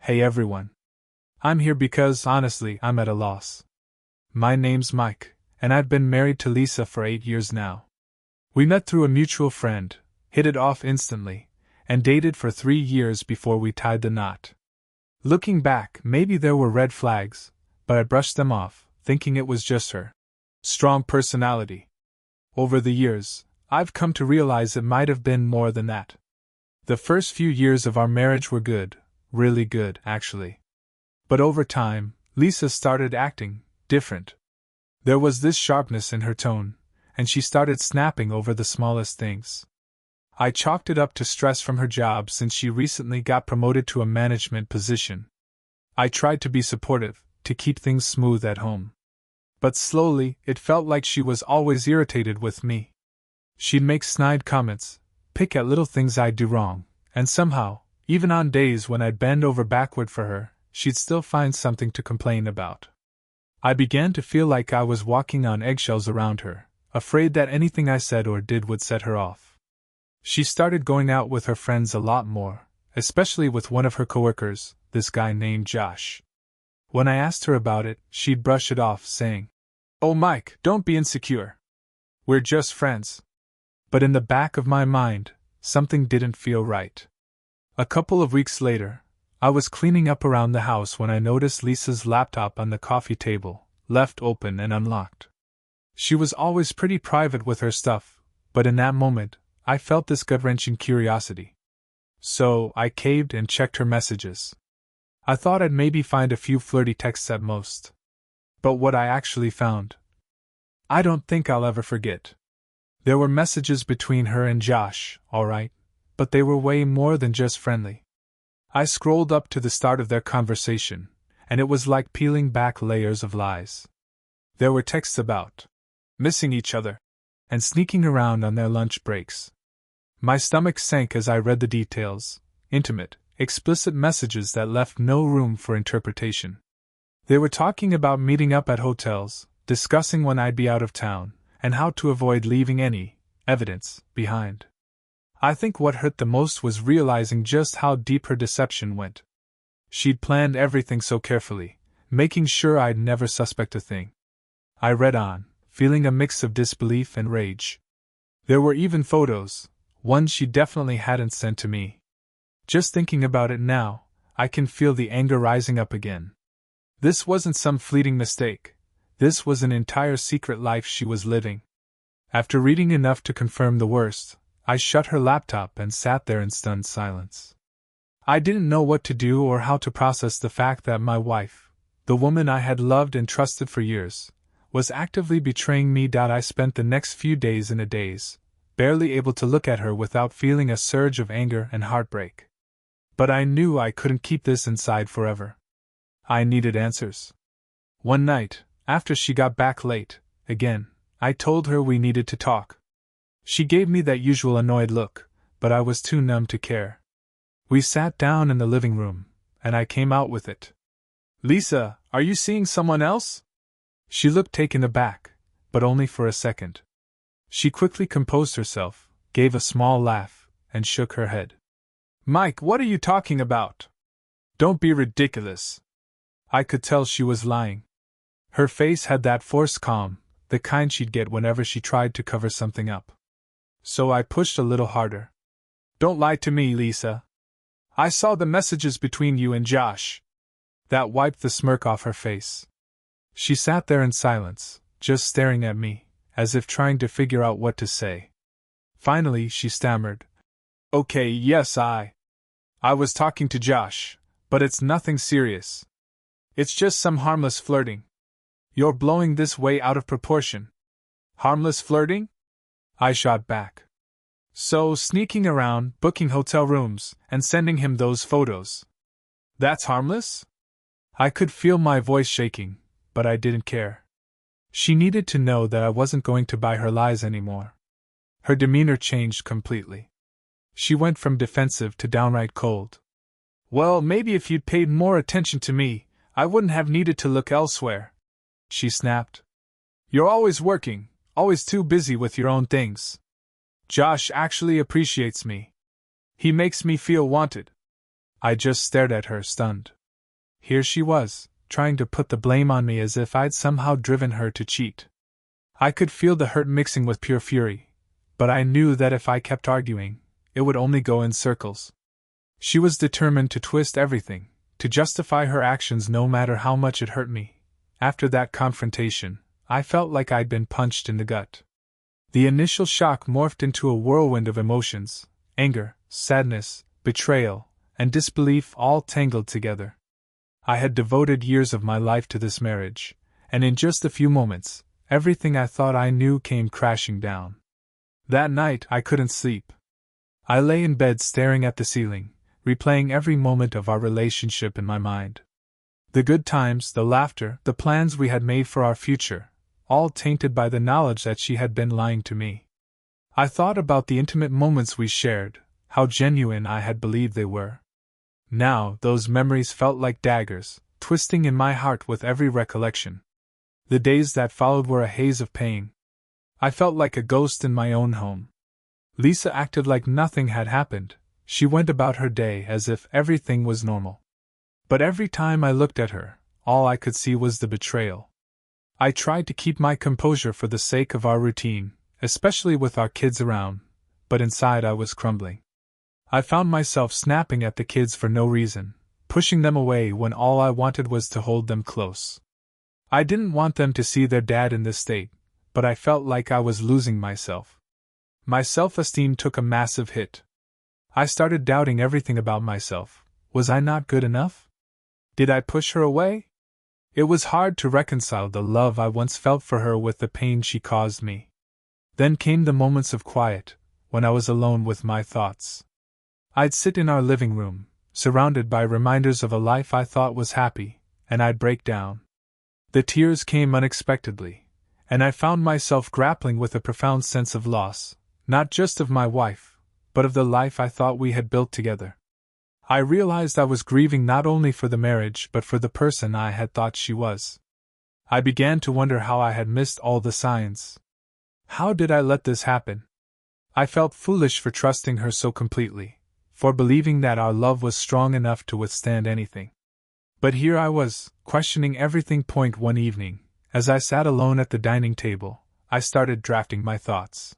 Hey everyone. I'm here because, honestly, I'm at a loss. My name's Mike, and I've been married to Lisa for 8 years now. We met through a mutual friend, hit it off instantly, and dated for 3 years before we tied the knot. Looking back, maybe there were red flags, but I brushed them off, thinking it was just her strong personality. Over the years, I've come to realize it might have been more than that. The first few years of our marriage were good, really good, actually. But over time, Lisa started acting different. There was this sharpness in her tone, and she started snapping over the smallest things. I chalked it up to stress from her job since she recently got promoted to a management position. I tried to be supportive, to keep things smooth at home. But slowly, it felt like she was always irritated with me. She'd make snide comments, pick at little things I'd do wrong, and somehow, even on days when I'd bend over backward for her, she'd still find something to complain about. I began to feel like I was walking on eggshells around her, afraid that anything I said or did would set her off. She started going out with her friends a lot more, especially with one of her coworkers, this guy named Josh. When I asked her about it, she'd brush it off, saying, "Oh Mike, don't be insecure. We're just friends." But in the back of my mind, something didn't feel right. A couple of weeks later, I was cleaning up around the house when I noticed Lisa's laptop on the coffee table, left open and unlocked. She was always pretty private with her stuff, but in that moment, I felt this gut-wrenching curiosity. So, I caved and checked her messages. I thought I'd maybe find a few flirty texts at most. But what I actually found, I don't think I'll ever forget. There were messages between her and Josh, alright, but they were way more than just friendly. I scrolled up to the start of their conversation, and it was like peeling back layers of lies. There were texts about missing each other and sneaking around on their lunch breaks. My stomach sank as I read the details, intimate, explicit messages that left no room for interpretation. They were talking about meeting up at hotels, discussing when I'd be out of town, and how to avoid leaving any evidence behind. I think what hurt the most was realizing just how deep her deception went. She'd planned everything so carefully, making sure I'd never suspect a thing. I read on, feeling a mix of disbelief and rage. There were even photos, one she definitely hadn't sent to me. Just thinking about it now, I can feel the anger rising up again. This wasn't some fleeting mistake. This was an entire secret life she was living. After reading enough to confirm the worst, I shut her laptop and sat there in stunned silence. I didn't know what to do or how to process the fact that my wife, the woman I had loved and trusted for years, was actively betraying me. I spent the next few days in a daze, barely able to look at her without feeling a surge of anger and heartbreak. But I knew I couldn't keep this inside forever. I needed answers. One night, after she got back late, again, I told her we needed to talk. She gave me that usual annoyed look, but I was too numb to care. We sat down in the living room, and I came out with it. "Lisa, are you seeing someone else?" She looked taken aback, but only for a second. She quickly composed herself, gave a small laugh, and shook her head. "Mike, what are you talking about? Don't be ridiculous." I could tell she was lying. Her face had that forced calm, the kind she'd get whenever she tried to cover something up. So I pushed a little harder. "Don't lie to me, Lisa. I saw the messages between you and Josh." That wiped the smirk off her face. She sat there in silence, just staring at me, as if trying to figure out what to say. Finally, she stammered, "Okay, yes, I was talking to Josh, but it's nothing serious. It's just some harmless flirting. You're blowing this way out of proportion." "Harmless flirting?" I shot back. "So, sneaking around, booking hotel rooms, and sending him those photos. That's harmless?" I could feel my voice shaking, but I didn't care. She needed to know that I wasn't going to buy her lies anymore. Her demeanor changed completely. She went from defensive to downright cold. "Well, maybe if you'd paid more attention to me, I wouldn't have needed to look elsewhere," she snapped. "You're always working, always too busy with your own things. Josh actually appreciates me. He makes me feel wanted." I just stared at her, stunned. Here she was, trying to put the blame on me as if I'd somehow driven her to cheat. I could feel the hurt mixing with pure fury, but I knew that if I kept arguing, it would only go in circles. She was determined to twist everything, to justify her actions no matter how much it hurt me. After that confrontation, I felt like I'd been punched in the gut. The initial shock morphed into a whirlwind of emotions: anger, sadness, betrayal, and disbelief all tangled together. I had devoted years of my life to this marriage, and in just a few moments, everything I thought I knew came crashing down. That night I couldn't sleep. I lay in bed staring at the ceiling, replaying every moment of our relationship in my mind. The good times, the laughter, the plans we had made for our future, all tainted by the knowledge that she had been lying to me. I thought about the intimate moments we shared, how genuine I had believed they were. Now, those memories felt like daggers, twisting in my heart with every recollection. The days that followed were a haze of pain. I felt like a ghost in my own home. Lisa acted like nothing had happened. She went about her day as if everything was normal. But every time I looked at her, all I could see was the betrayal. I tried to keep my composure for the sake of our routine, especially with our kids around, but inside I was crumbling. I found myself snapping at the kids for no reason, pushing them away when all I wanted was to hold them close. I didn't want them to see their dad in this state, but I felt like I was losing myself. My self-esteem took a massive hit. I started doubting everything about myself. Was I not good enough? Did I push her away? It was hard to reconcile the love I once felt for her with the pain she caused me. Then came the moments of quiet, when I was alone with my thoughts. I'd sit in our living room, surrounded by reminders of a life I thought was happy, and I'd break down. The tears came unexpectedly, and I found myself grappling with a profound sense of loss, not just of my wife, but of the life I thought we had built together. I realized I was grieving not only for the marriage but for the person I had thought she was. I began to wonder how I had missed all the signs. How did I let this happen? I felt foolish for trusting her so completely, for believing that our love was strong enough to withstand anything. But here I was, questioning everything. One evening, as I sat alone at the dining table, I started drafting my thoughts.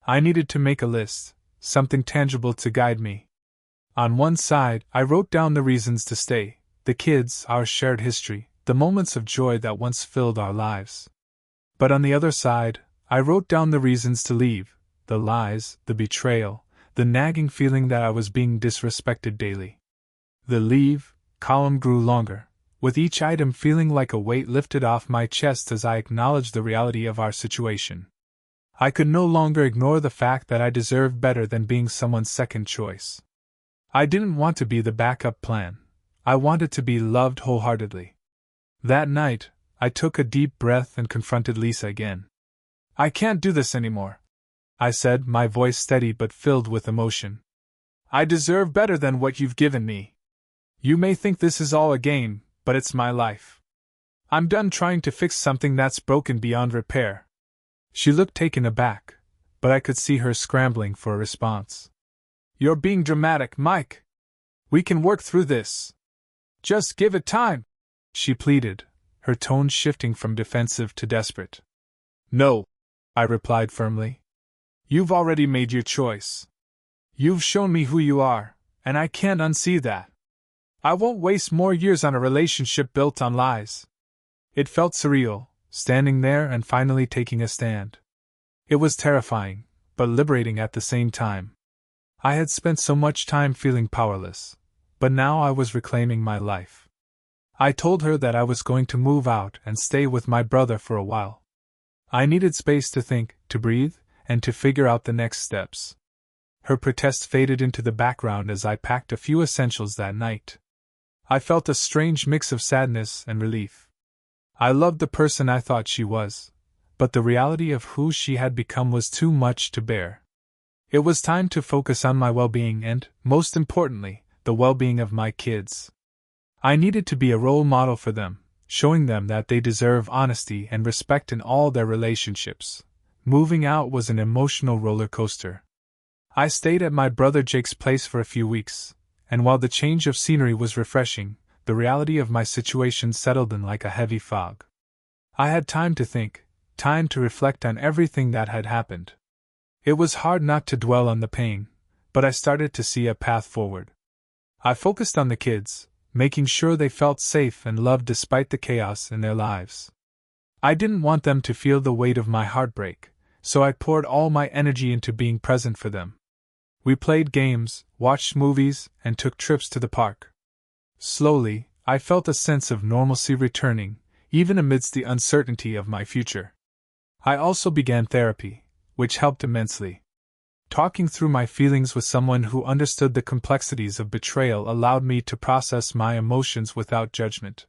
I needed to make a list, something tangible to guide me. On one side, I wrote down the reasons to stay, the kids, our shared history, the moments of joy that once filled our lives. But on the other side, I wrote down the reasons to leave, the lies, the betrayal, the nagging feeling that I was being disrespected daily. The leave column grew longer, with each item feeling like a weight lifted off my chest as I acknowledged the reality of our situation. I could no longer ignore the fact that I deserved better than being someone's second choice. I didn't want to be the backup plan. I wanted to be loved wholeheartedly. That night, I took a deep breath and confronted Lisa again. "I can't do this anymore," I said, my voice steady but filled with emotion. "I deserve better than what you've given me. You may think this is all a game, but it's my life. I'm done trying to fix something that's broken beyond repair." She looked taken aback, but I could see her scrambling for a response. "You're being dramatic, Mike. We can work through this. Just give it time," she pleaded, her tone shifting from defensive to desperate. "No," I replied firmly. "You've already made your choice. You've shown me who you are, and I can't unsee that. I won't waste more years on a relationship built on lies." It felt surreal, standing there and finally taking a stand. It was terrifying, but liberating at the same time. I had spent so much time feeling powerless, but now I was reclaiming my life. I told her that I was going to move out and stay with my brother for a while. I needed space to think, to breathe, and to figure out the next steps. Her protest faded into the background as I packed a few essentials that night. I felt a strange mix of sadness and relief. I loved the person I thought she was, but the reality of who she had become was too much to bear. It was time to focus on my well-being and, most importantly, the well-being of my kids. I needed to be a role model for them, showing them that they deserve honesty and respect in all their relationships. Moving out was an emotional roller coaster. I stayed at my brother Jake's place for a few weeks, and while the change of scenery was refreshing, the reality of my situation settled in like a heavy fog. I had time to think, time to reflect on everything that had happened. It was hard not to dwell on the pain, but I started to see a path forward. I focused on the kids, making sure they felt safe and loved despite the chaos in their lives. I didn't want them to feel the weight of my heartbreak, so I poured all my energy into being present for them. We played games, watched movies, and took trips to the park. Slowly, I felt a sense of normalcy returning, even amidst the uncertainty of my future. I also began therapy, which helped immensely. Talking through my feelings with someone who understood the complexities of betrayal allowed me to process my emotions without judgment.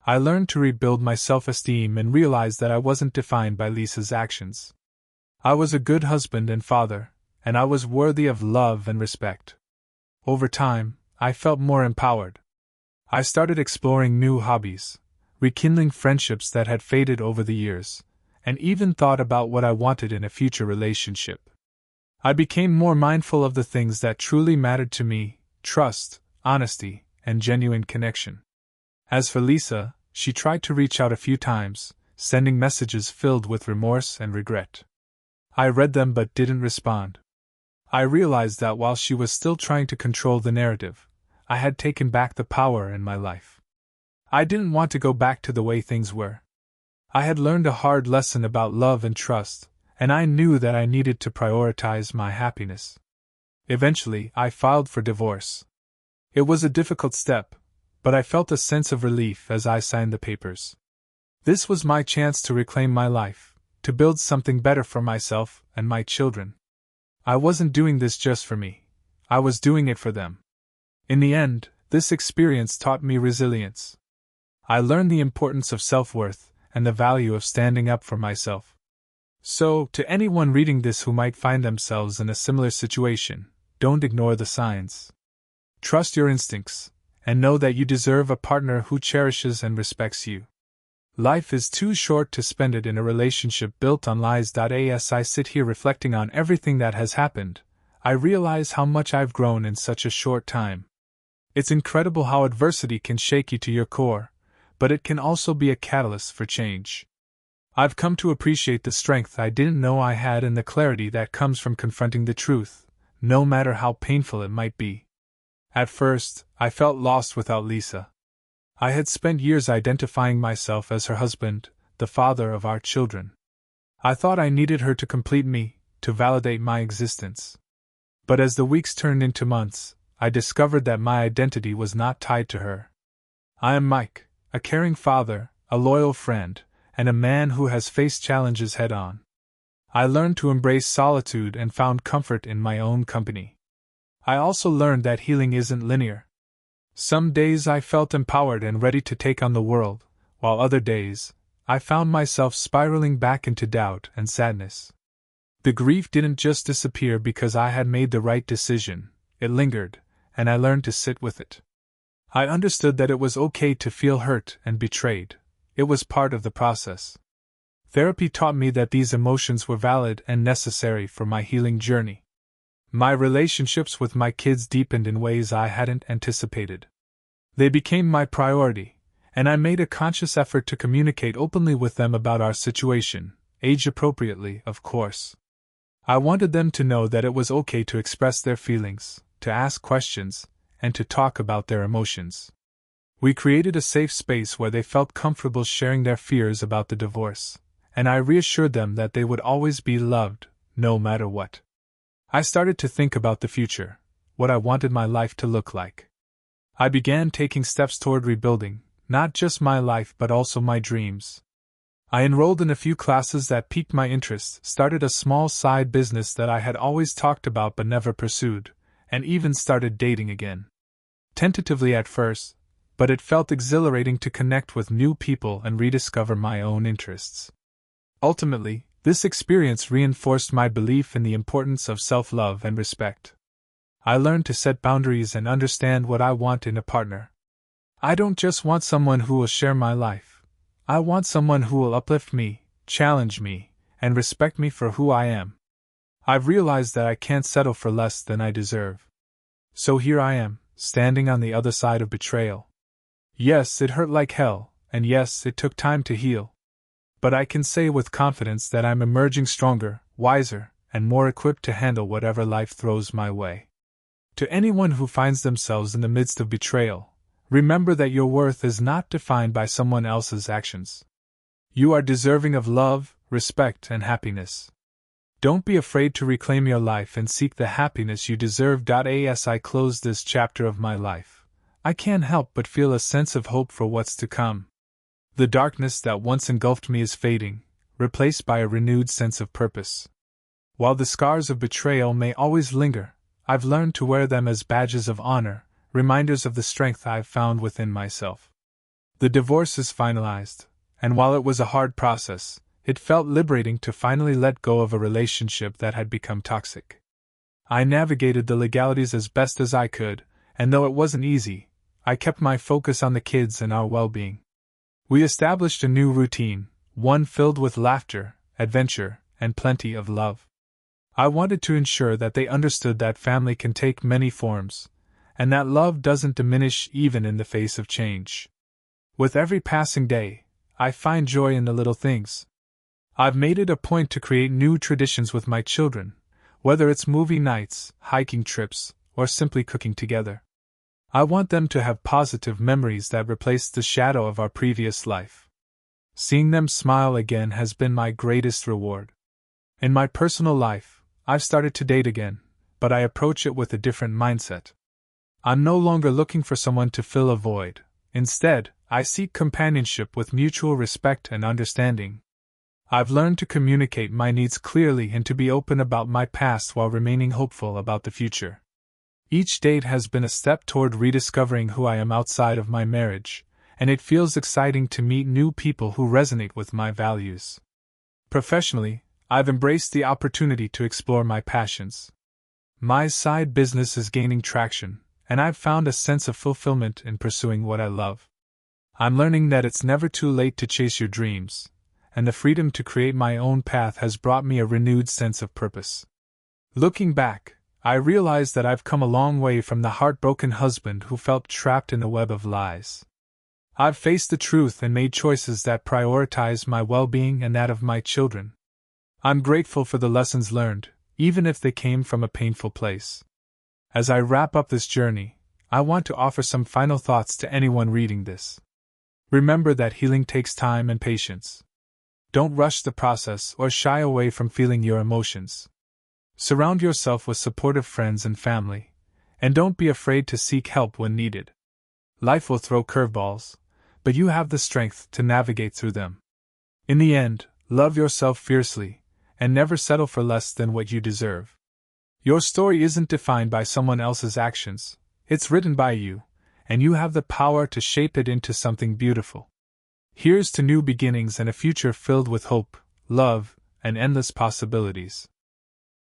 I learned to rebuild my self-esteem and realized that I wasn't defined by Lisa's actions. I was a good husband and father, and I was worthy of love and respect. Over time, I felt more empowered. I started exploring new hobbies, rekindling friendships that had faded over the years, and even thought about what I wanted in a future relationship. I became more mindful of the things that truly mattered to me: trust, honesty, and genuine connection. As for Lisa, she tried to reach out a few times, sending messages filled with remorse and regret. I read them but didn't respond. I realized that while she was still trying to control the narrative, I had taken back the power in my life. I didn't want to go back to the way things were. I had learned a hard lesson about love and trust, and I knew that I needed to prioritize my happiness. Eventually, I filed for divorce. It was a difficult step, but I felt a sense of relief as I signed the papers. This was my chance to reclaim my life, to build something better for myself and my children. I wasn't doing this just for me. I was doing it for them. In the end, this experience taught me resilience. I learned the importance of self-worth and the value of standing up for myself. So, to anyone reading this who might find themselves in a similar situation, don't ignore the signs. Trust your instincts, and know that you deserve a partner who cherishes and respects you. Life is too short to spend it in a relationship built on lies. As I sit here reflecting on everything that has happened, I realize how much I've grown in such a short time. It's incredible how adversity can shake you to your core, but it can also be a catalyst for change. I've come to appreciate the strength I didn't know I had and the clarity that comes from confronting the truth, no matter how painful it might be. At first, I felt lost without Lisa. I had spent years identifying myself as her husband, the father of our children. I thought I needed her to complete me, to validate my existence. But as the weeks turned into months, I discovered that my identity was not tied to her. I am Mike, a caring father, a loyal friend, and a man who has faced challenges head-on. I learned to embrace solitude and found comfort in my own company. I also learned that healing isn't linear. Some days I felt empowered and ready to take on the world, while other days, I found myself spiraling back into doubt and sadness. The grief didn't just disappear because I had made the right decision, it lingered, and I learned to sit with it. I understood that it was okay to feel hurt and betrayed. It was part of the process. Therapy taught me that these emotions were valid and necessary for my healing journey. My relationships with my kids deepened in ways I hadn't anticipated. They became my priority, and I made a conscious effort to communicate openly with them about our situation, age-appropriately, of course. I wanted them to know that it was okay to express their feelings, to ask questions, and to talk about their emotions. We created a safe space where they felt comfortable sharing their fears about the divorce, and I reassured them that they would always be loved, no matter what. I started to think about the future, what I wanted my life to look like. I began taking steps toward rebuilding, not just my life but also my dreams. I enrolled in a few classes that piqued my interest, started a small side business that I had always talked about but never pursued, and even started dating again. Tentatively at first, but it felt exhilarating to connect with new people and rediscover my own interests. Ultimately, this experience reinforced my belief in the importance of self-love and respect. I learned to set boundaries and understand what I want in a partner. I don't just want someone who will share my life. I want someone who will uplift me, challenge me, and respect me for who I am. I've realized that I can't settle for less than I deserve. So here I am, standing on the other side of betrayal. Yes, it hurt like hell, and yes, it took time to heal. But I can say with confidence that I'm emerging stronger, wiser, and more equipped to handle whatever life throws my way. To anyone who finds themselves in the midst of betrayal, remember that your worth is not defined by someone else's actions. You are deserving of love, respect, and happiness. Don't be afraid to reclaim your life and seek the happiness you deserve. As I close this chapter of my life, I can't help but feel a sense of hope for what's to come. The darkness that once engulfed me is fading, replaced by a renewed sense of purpose. While the scars of betrayal may always linger, I've learned to wear them as badges of honor, reminders of the strength I've found within myself. The divorce is finalized, and while it was a hard process, it felt liberating to finally let go of a relationship that had become toxic. I navigated the legalities as best as I could, and though it wasn't easy, I kept my focus on the kids and our well-being. We established a new routine, one filled with laughter, adventure, and plenty of love. I wanted to ensure that they understood that family can take many forms, and that love doesn't diminish even in the face of change. With every passing day, I find joy in the little things. I've made it a point to create new traditions with my children, whether it's movie nights, hiking trips, or simply cooking together. I want them to have positive memories that replace the shadow of our previous life. Seeing them smile again has been my greatest reward. In my personal life, I've started to date again, but I approach it with a different mindset. I'm no longer looking for someone to fill a void. Instead, I seek companionship with mutual respect and understanding. I've learned to communicate my needs clearly and to be open about my past while remaining hopeful about the future. Each date has been a step toward rediscovering who I am outside of my marriage, and it feels exciting to meet new people who resonate with my values. Professionally, I've embraced the opportunity to explore my passions. My side business is gaining traction, and I've found a sense of fulfillment in pursuing what I love. I'm learning that it's never too late to chase your dreams, and the freedom to create my own path has brought me a renewed sense of purpose. Looking back, I realize that I've come a long way from the heartbroken husband who felt trapped in a web of lies. I've faced the truth and made choices that prioritize my well-being and that of my children. I'm grateful for the lessons learned, even if they came from a painful place. As I wrap up this journey, I want to offer some final thoughts to anyone reading this. Remember that healing takes time and patience. Don't rush the process or shy away from feeling your emotions. Surround yourself with supportive friends and family, and don't be afraid to seek help when needed. Life will throw curveballs, but you have the strength to navigate through them. In the end, love yourself fiercely, and never settle for less than what you deserve. Your story isn't defined by someone else's actions, it's written by you, and you have the power to shape it into something beautiful. Here's to new beginnings and a future filled with hope, love, and endless possibilities.